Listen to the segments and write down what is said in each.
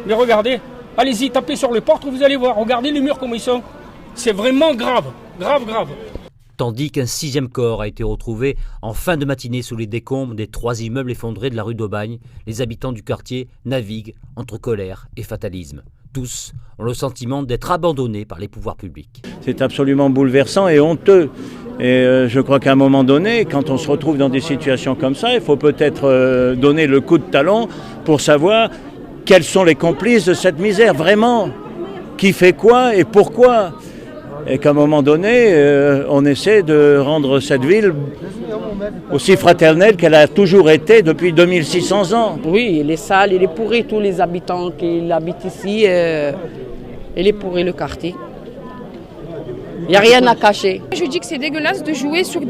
Mais regardez, allez-y, tapez sur les portes, vous allez voir. Regardez les murs comme ils sont. C'est vraiment grave, grave, grave. Tandis qu'un 6e corps a été retrouvé en fin de matinée sous les décombres des 3 immeubles effondrés de la rue d'Aubagne, les habitants du quartier naviguent entre colère et fatalisme. Tous ont le sentiment d'être abandonnés par les pouvoirs publics. C'est absolument bouleversant et honteux. Et je crois qu'à un moment donné, quand on se retrouve dans des situations comme ça, il faut peut-être donner le coup de talon pour savoir quels sont les complices de cette misère, vraiment. Qui fait quoi et pourquoi ? Et qu'à un moment donné, on essaie de rendre cette ville aussi fraternelle qu'elle a toujours été depuis 2600 ans. Oui, il est sale, il est pourri, tous les habitants qui habitent ici, il est pourri le quartier. Il n'y a rien à cacher. Je dis que c'est dégueulasse de jouer sur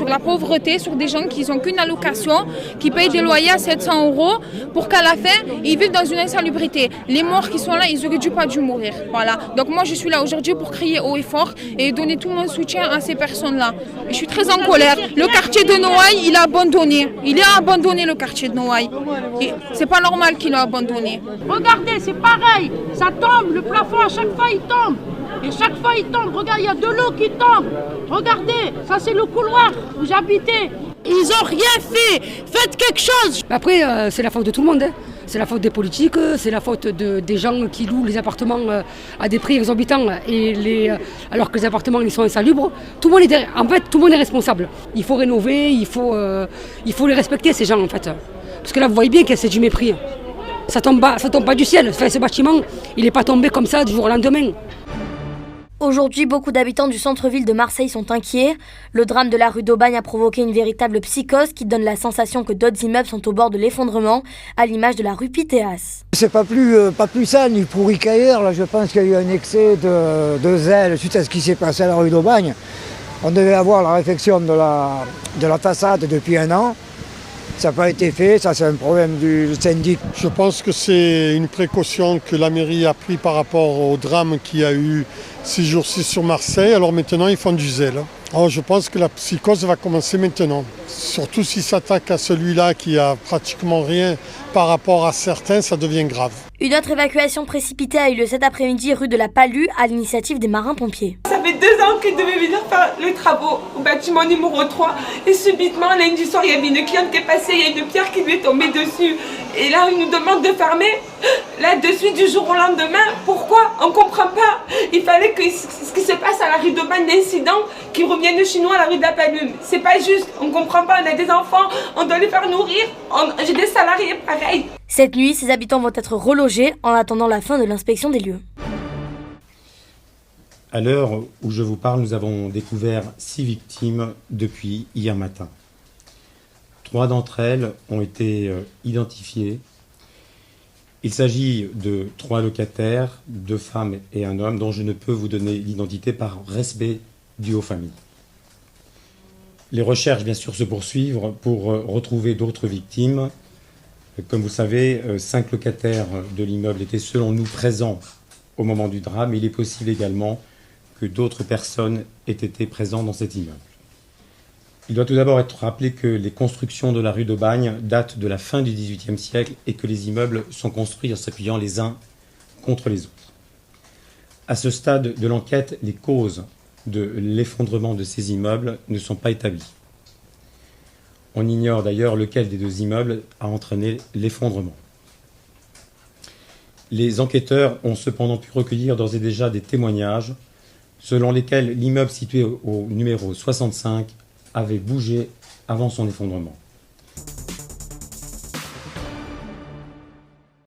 la pauvreté, sur des gens qui n'ont qu'une allocation, qui payent des loyers à 700 € pour qu'à la fin, ils vivent dans une insalubrité. Les morts qui sont là, ils n'auraient pas dû mourir. Voilà. Donc moi, je suis là aujourd'hui pour crier haut et fort et donner tout mon soutien à ces personnes-là. Et je suis très en colère. Le quartier de Noailles, il a abandonné. Il a abandonné le quartier de Noailles. Et c'est pas normal qu'il l'a abandonné. Regardez, c'est pareil. Ça tombe, le plafond, à chaque fois, il tombe. Et chaque fois il tombe, regarde, il y a de l'eau qui tombe. Regardez, ça c'est le couloir où j'habitais. Ils ont rien fait, faites quelque chose. Après, c'est la faute de tout le monde. Hein. C'est la faute des politiques, c'est la faute des gens qui louent les appartements à des prix exorbitants alors que les appartements ils sont insalubres. Tout le monde est responsable. Il faut rénover, il faut les respecter ces gens en fait. Parce que là vous voyez bien que c'est du mépris. Ça tombe pas du ciel. Enfin, ce bâtiment, il n'est pas tombé comme ça du jour au lendemain. Aujourd'hui, beaucoup d'habitants du centre-ville de Marseille sont inquiets. Le drame de la rue d'Aubagne a provoqué une véritable psychose qui donne la sensation que d'autres immeubles sont au bord de l'effondrement, à l'image de la rue Pythéas. C'est pas plus ça, ni pourri qu'ailleurs. Là, je pense qu'il y a eu un excès de zèle suite à ce qui s'est passé à la rue d'Aubagne. On devait avoir la réfection de la façade depuis 1 an. Ça n'a pas été fait, ça c'est un problème du syndic. Je pense que c'est une précaution que la mairie a prise par rapport au drame qu'il y a eu ces jours-ci sur Marseille. Alors maintenant ils font du zèle. Alors je pense que la psychose va commencer maintenant. Surtout s'ils s'attaquent à celui-là qui a pratiquement rien par rapport à certains, ça devient grave. Une autre évacuation précipitée a eu lieu cet après-midi rue de la Palue à l'initiative des marins-pompiers. Ça fait 2 ans qu'ils devaient venir faire les travaux au bâtiment numéro 3 et subitement lundi soir il y avait une cliente qui est passée, il y a une pierre qui lui est tombée dessus et là ils nous demandent de fermer là de suite du jour au lendemain. Pourquoi? On comprend pas. Il fallait que ce qui se passe à la rue d'Aubagne, l'incident, qui revienne de chez nous à la rue de la Palue. C'est pas juste, on comprend pas, on a des enfants, on doit les faire nourrir, j'ai des salariés pareil. Cette nuit, ces habitants vont être relogés en attendant la fin de l'inspection des lieux. À l'heure où je vous parle, nous avons découvert 6 victimes depuis hier matin. 3 d'entre elles ont été identifiées. Il s'agit de 3 locataires, 2 femmes et un homme, dont je ne peux vous donner l'identité par respect dû aux familles. Les recherches, bien sûr, se poursuivent pour retrouver d'autres victimes. Comme vous savez, 5 locataires de l'immeuble étaient selon nous présents au moment du drame. Il est possible également que d'autres personnes aient été présentes dans cet immeuble. Il doit tout d'abord être rappelé que les constructions de la rue d'Aubagne datent de la fin du XVIIIe siècle et que les immeubles sont construits en s'appuyant les uns contre les autres. À ce stade de l'enquête, les causes de l'effondrement de ces immeubles ne sont pas établies. On ignore d'ailleurs lequel des 2 immeubles a entraîné l'effondrement. Les enquêteurs ont cependant pu recueillir d'ores et déjà des témoignages selon lesquels l'immeuble situé au numéro 65 avait bougé avant son effondrement.